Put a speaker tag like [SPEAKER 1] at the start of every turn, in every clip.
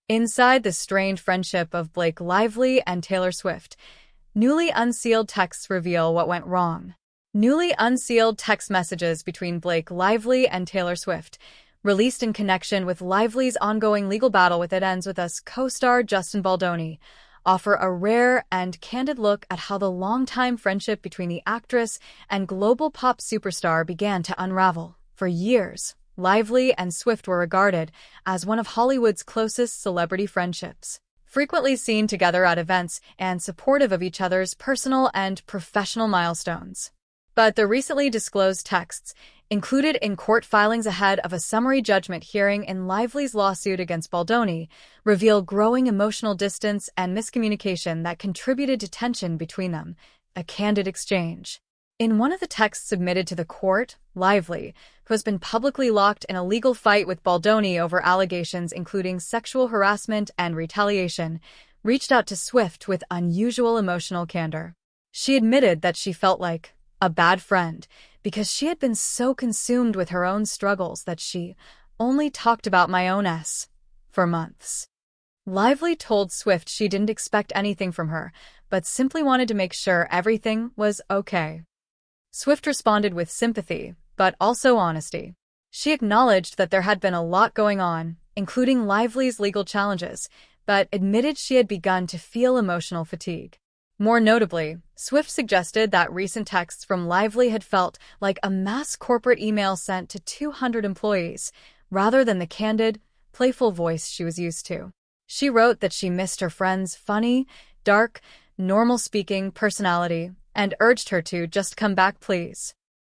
[SPEAKER 1] Inside the strained friendship of Blake Lively and Taylor Swift, newly unsealed texts reveal what went wrong. Newly unsealed text messages between Blake Lively and Taylor Swift, released in connection with Lively's ongoing legal battle with It Ends With Us co-star Justin Baldoni, offer a rare and candid look at how the longtime friendship between the actress and global pop superstar began to unravel. For years, Lively and Swift were regarded as one of Hollywood's closest celebrity friendships, frequently seen together at events and supportive of each other's personal and professional milestones. But the recently disclosed texts, included in court filings ahead of a summary judgment hearing in Lively's lawsuit against Baldoni, reveal growing emotional distance and miscommunication that contributed to tension between them, a candid exchange. In one of the texts submitted to the court, Lively, who has been publicly locked in a legal fight with Baldoni over allegations including sexual harassment and retaliation, reached out to Swift with unusual emotional candor. She admitted that she felt like a bad friend because she had been so consumed with her own struggles that she only talked about my own S for months. Lively told Swift she didn't expect anything from her, but simply wanted to make sure everything was okay. Swift responded with sympathy, but also honesty. She acknowledged that there had been a lot going on, including Lively's legal challenges, but admitted she had begun to feel emotional fatigue. More notably, Swift suggested that recent texts from Lively had felt like a mass corporate email sent to 200 employees, rather than the candid, playful voice she was used to. She wrote that she missed her friend's funny, dark, normal-speaking personality, and urged her to just come back, please.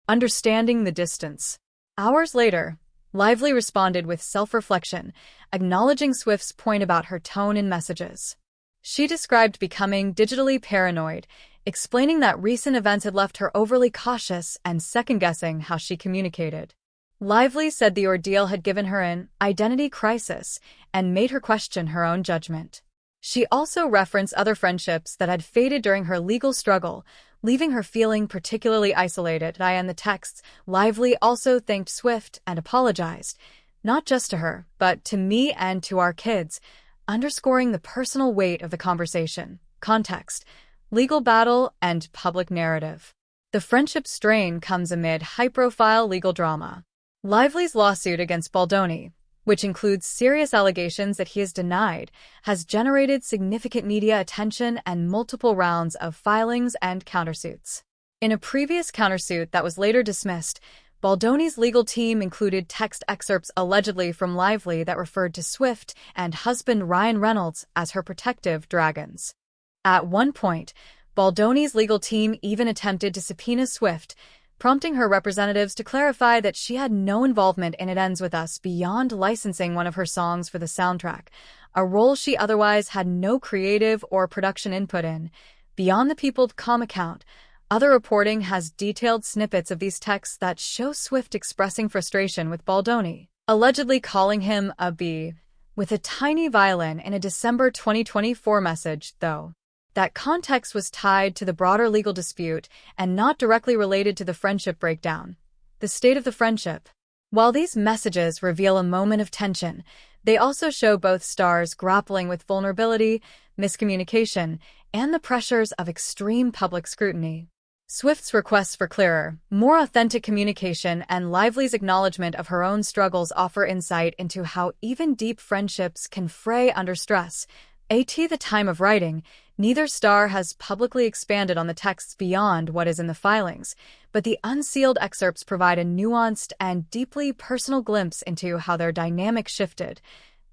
[SPEAKER 1] Understanding the distance. Hours later, Lively responded with self-reflection, acknowledging Swift's point about her tone in messages. She described becoming digitally paranoid, explaining that recent events had left her overly cautious and second-guessing how she communicated. Lively said the ordeal had given her an identity crisis and made her question her own judgment. She also referenced other friendships that had faded during her legal struggle, leaving her feeling particularly isolated. In the texts, Lively also thanked Swift and apologized, not just to her, but to me and to our kids, underscoring the personal weight of the conversation, context, legal battle, and public narrative. The friendship strain comes amid high-profile legal drama. Lively's lawsuit against Baldoni, which includes serious allegations that he has denied, has generated significant media attention and multiple rounds of filings and countersuits. In a previous countersuit that was later dismissed, Baldoni's legal team included text excerpts allegedly from Lively that referred to Swift and husband Ryan Reynolds as her protective dragons. At one point, Baldoni's legal team even attempted to subpoena Swift, prompting her representatives to clarify that she had no involvement in It Ends With Us beyond licensing one of her songs for the soundtrack, a role she otherwise had no creative or production input in. Beyond the People.com account, other reporting has detailed snippets of these texts that show Swift expressing frustration with Baldoni, allegedly calling him a bee with a tiny violin in a December 2024 message, though that context was tied to the broader legal dispute and not directly related to the friendship breakdown. The state of the friendship. While these messages reveal a moment of tension, they also show both stars grappling with vulnerability, miscommunication, and the pressures of extreme public scrutiny. Swift's requests for clearer, more authentic communication and Lively's acknowledgement of her own struggles offer insight into how even deep friendships can fray under stress. At the time of writing, neither star has publicly expanded on the texts beyond what is in the filings, but the unsealed excerpts provide a nuanced and deeply personal glimpse into how their dynamic shifted,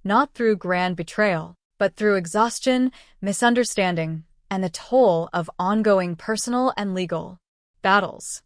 [SPEAKER 1] not through grand betrayal, but through exhaustion, misunderstanding, and the toll of ongoing personal and legal battles.